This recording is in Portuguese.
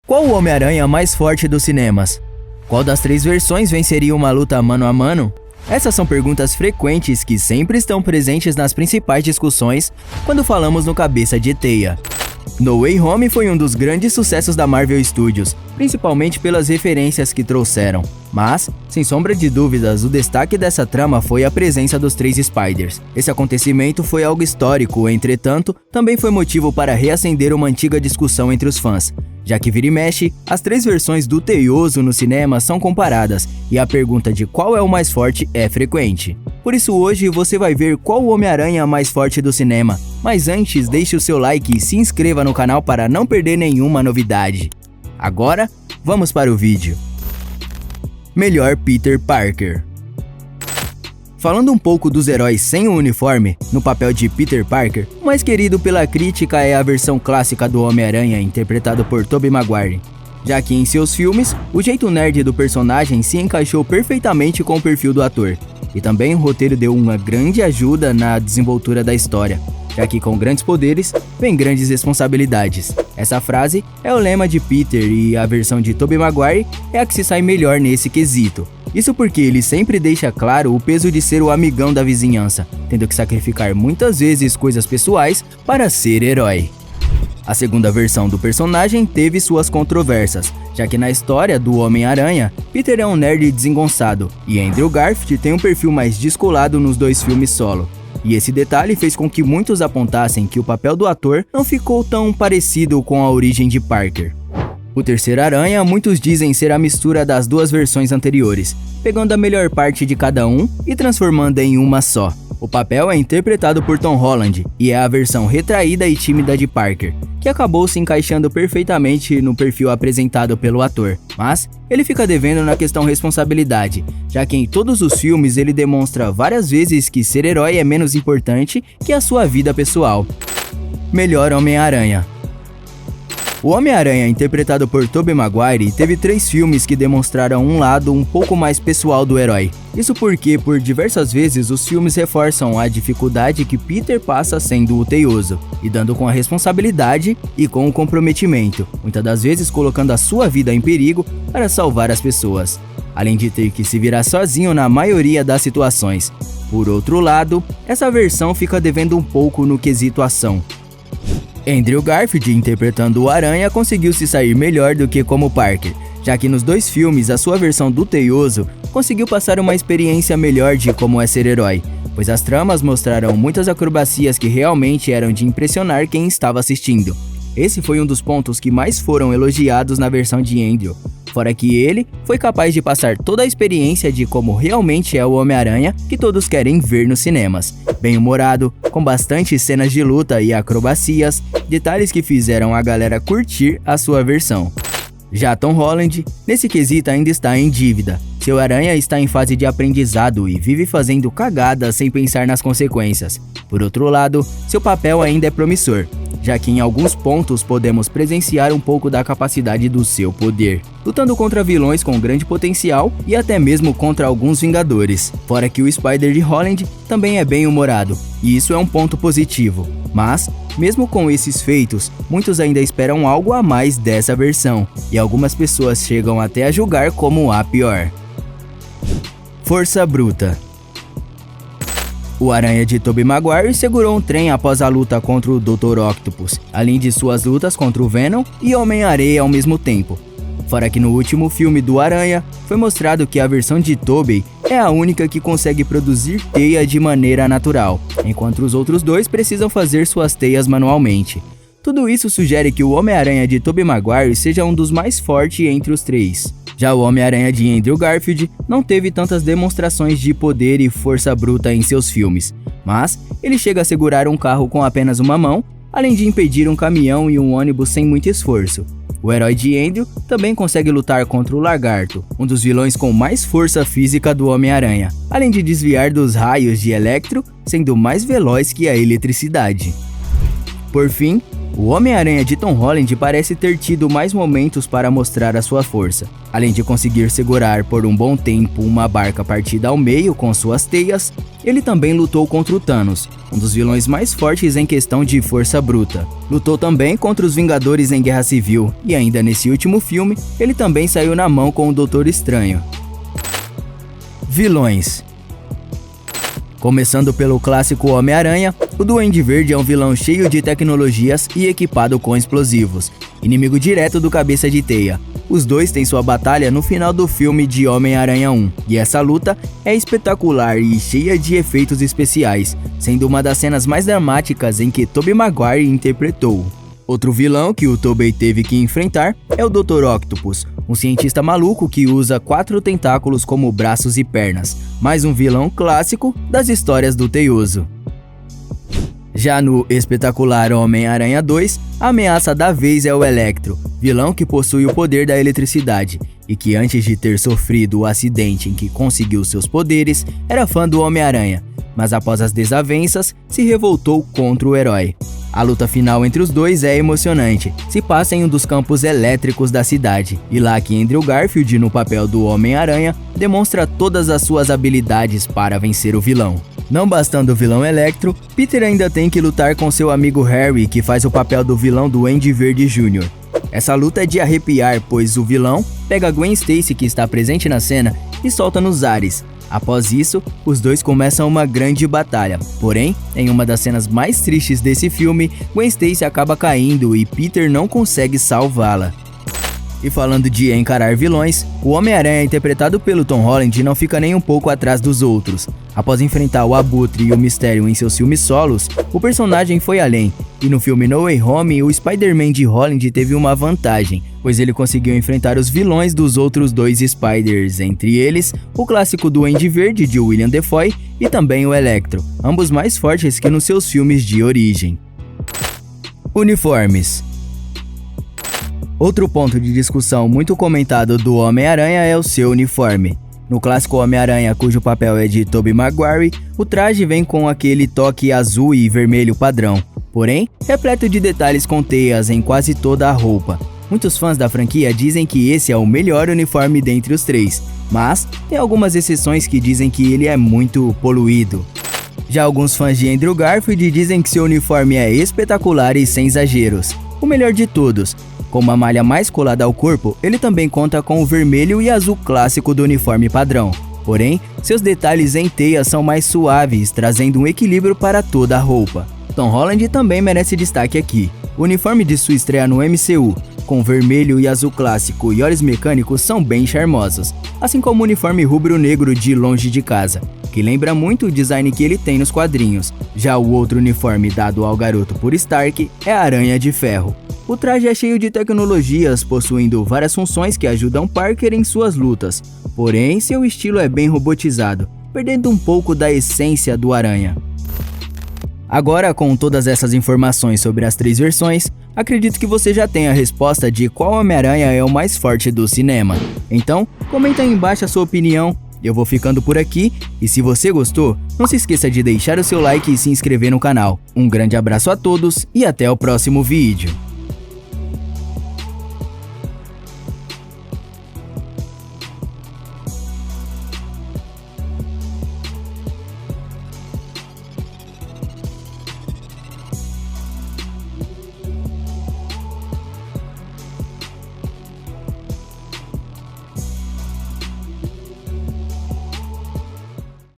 Qual o Homem-Aranha mais forte dos cinemas? Qual das 3 versões venceria uma luta mano a mano? Essas são perguntas frequentes que sempre estão presentes nas principais discussões quando falamos no Cabeça de Teia. No Way Home foi um dos grandes sucessos da Marvel Studios, principalmente pelas referências que trouxeram. Mas, sem sombra de dúvidas, o destaque dessa trama foi a presença dos 3 Spiders. Esse acontecimento foi algo histórico, entretanto, também foi motivo para reacender uma antiga discussão entre os fãs, já que vira e mexe, as 3 versões do Teioso no cinema são comparadas e a pergunta de qual é o mais forte é frequente. Por isso hoje você vai ver qual o Homem-Aranha mais forte do cinema, mas antes deixe o seu like e se inscreva no canal para não perder nenhuma novidade. Agora, vamos para o vídeo. Melhor Peter Parker. Falando um pouco dos heróis sem o uniforme, no papel de Peter Parker, o mais querido pela crítica é a versão clássica do Homem-Aranha interpretado por Tobey Maguire, já que em seus filmes, o jeito nerd do personagem se encaixou perfeitamente com o perfil do ator, e também o roteiro deu uma grande ajuda na desenvoltura da história, já que com grandes poderes, vem grandes responsabilidades. Essa frase é o lema de Peter e a versão de Tobey Maguire é a que se sai melhor nesse quesito. Isso porque ele sempre deixa claro o peso de ser o amigão da vizinhança, tendo que sacrificar muitas vezes coisas pessoais para ser herói. A segunda versão do personagem teve suas controvérsias, já que na história do Homem-Aranha, Peter é um nerd desengonçado, e Andrew Garfield tem um perfil mais descolado nos 2 filmes solo. E esse detalhe fez com que muitos apontassem que o papel do ator não ficou tão parecido com a origem de Parker. O terceiro Aranha, muitos dizem ser a mistura das 2 versões anteriores, pegando a melhor parte de cada um e transformando em uma só. O papel é interpretado por Tom Holland e é a versão retraída e tímida de Parker, que acabou se encaixando perfeitamente no perfil apresentado pelo ator. Mas ele fica devendo na questão responsabilidade, já que em todos os filmes ele demonstra várias vezes que ser herói é menos importante que a sua vida pessoal. Melhor Homem-Aranha. O Homem-Aranha, interpretado por Tobey Maguire, teve 3 filmes que demonstraram um lado um pouco mais pessoal do herói. Isso porque, por diversas vezes, os filmes reforçam a dificuldade que Peter passa sendo o Teioso, lidando com a responsabilidade e com o comprometimento, muitas das vezes colocando a sua vida em perigo para salvar as pessoas, além de ter que se virar sozinho na maioria das situações. Por outro lado, essa versão fica devendo um pouco no quesito ação. Andrew Garfield, interpretando o Aranha, conseguiu se sair melhor do que como Parker, já que nos 2 filmes a sua versão do Teioso conseguiu passar uma experiência melhor de como é ser herói, pois as tramas mostraram muitas acrobacias que realmente eram de impressionar quem estava assistindo. Esse foi um dos pontos que mais foram elogiados na versão de Andrew, fora que ele foi capaz de passar toda a experiência de como realmente é o Homem-Aranha que todos querem ver nos cinemas. Bem-humorado, com bastante cenas de luta e acrobacias, detalhes que fizeram a galera curtir a sua versão. Já Tom Holland, nesse quesito ainda está em dívida. Seu Aranha está em fase de aprendizado e vive fazendo cagadas sem pensar nas consequências. Por outro lado, seu papel ainda é promissor, já que em alguns pontos podemos presenciar um pouco da capacidade do seu poder, lutando contra vilões com grande potencial e até mesmo contra alguns Vingadores. Fora que o Spider de Holland também é bem humorado, e isso é um ponto positivo. Mas, mesmo com esses feitos, muitos ainda esperam algo a mais dessa versão, e algumas pessoas chegam até a julgar como a pior. Força Bruta. O Aranha de Tobey Maguire segurou um trem após a luta contra o Dr. Octopus, além de suas lutas contra o Venom e Homem-Areia ao mesmo tempo. Fora que no último filme do Aranha, foi mostrado que a versão de Tobey é a única que consegue produzir teia de maneira natural, enquanto os outros 2 precisam fazer suas teias manualmente. Tudo isso sugere que o Homem-Aranha de Tobey Maguire seja um dos mais fortes entre os 3. Já o Homem-Aranha de Andrew Garfield não teve tantas demonstrações de poder e força bruta em seus filmes, mas ele chega a segurar um carro com apenas uma mão, além de impedir um caminhão e um ônibus sem muito esforço. O herói de Andrew também consegue lutar contra o Lagarto, um dos vilões com mais força física do Homem-Aranha, além de desviar dos raios de Electro, sendo mais veloz que a eletricidade. Por fim, O Homem-Aranha de Tom Holland parece ter tido mais momentos para mostrar a sua força. Além de conseguir segurar por um bom tempo uma barca partida ao meio com suas teias, ele também lutou contra o Thanos, um dos vilões mais fortes em questão de força bruta. Lutou também contra os Vingadores em Guerra Civil, e ainda nesse último filme, ele também saiu na mão com o Doutor Estranho. Vilões. Começando pelo clássico Homem-Aranha, o Duende Verde é um vilão cheio de tecnologias e equipado com explosivos, inimigo direto do Cabeça de Teia. Os dois têm sua batalha no final do filme de Homem-Aranha 1, e essa luta é espetacular e cheia de efeitos especiais, sendo uma das cenas mais dramáticas em que Tobey Maguire interpretou. Outro vilão que o Tobey teve que enfrentar é o Dr. Octopus, um cientista maluco que usa 4 tentáculos como braços e pernas, mais um vilão clássico das histórias do Teioso. Já no espetacular Homem-Aranha 2, a ameaça da vez é o Electro, vilão que possui o poder da eletricidade, e que antes de ter sofrido o acidente em que conseguiu seus poderes, era fã do Homem-Aranha, mas após as desavenças, se revoltou contra o herói. A luta final entre os dois é emocionante, se passa em um dos campos elétricos da cidade, e lá que Andrew Garfield, no papel do Homem-Aranha, demonstra todas as suas habilidades para vencer o vilão. Não bastando o vilão Electro, Peter ainda tem que lutar com seu amigo Harry, que faz o papel do vilão Duende Verde Jr. Essa luta é de arrepiar, pois o vilão pega Gwen Stacy, que está presente na cena, e solta nos ares. Após isso, os dois começam uma grande batalha, porém, em uma das cenas mais tristes desse filme, Gwen Stacy acaba caindo e Peter não consegue salvá-la. E falando de encarar vilões, o Homem-Aranha interpretado pelo Tom Holland não fica nem um pouco atrás dos outros. Após enfrentar o Abutre e o Mistério em seus filmes solos, o personagem foi além, e no filme No Way Home, o Spider-Man de Holland teve uma vantagem, pois ele conseguiu enfrentar os vilões dos outros 2 Spiders, entre eles o clássico Duende Verde de William Dafoe e também o Electro, ambos mais fortes que nos seus filmes de origem. Uniformes. Outro ponto de discussão muito comentado do Homem-Aranha é o seu uniforme. No clássico Homem-Aranha, cujo papel é de Tobey Maguire, o traje vem com aquele toque azul e vermelho padrão, porém, repleto de detalhes com teias em quase toda a roupa. Muitos fãs da franquia dizem que esse é o melhor uniforme dentre os 3, mas tem algumas exceções que dizem que ele é muito poluído. Já alguns fãs de Andrew Garfield dizem que seu uniforme é espetacular e sem exageros. O melhor de todos, com uma malha mais colada ao corpo, ele também conta com o vermelho e azul clássico do uniforme padrão. Porém, seus detalhes em teia são mais suaves, trazendo um equilíbrio para toda a roupa. Tom Holland também merece destaque aqui. O uniforme de sua estreia no MCU, com vermelho e azul clássico e olhos mecânicos, são bem charmosos, assim como o uniforme rubro-negro de Longe de Casa, que lembra muito o design que ele tem nos quadrinhos. Já o outro uniforme dado ao garoto por Stark é a Aranha de Ferro. O traje é cheio de tecnologias, possuindo várias funções que ajudam Parker em suas lutas, porém seu estilo é bem robotizado, perdendo um pouco da essência do Aranha. Agora, com todas essas informações sobre as 3 versões, acredito que você já tenha a resposta de qual Homem-Aranha é o mais forte do cinema. Então, comenta aí embaixo a sua opinião. Eu vou ficando por aqui, e se você gostou, não se esqueça de deixar o seu like e se inscrever no canal. Um grande abraço a todos e até o próximo vídeo.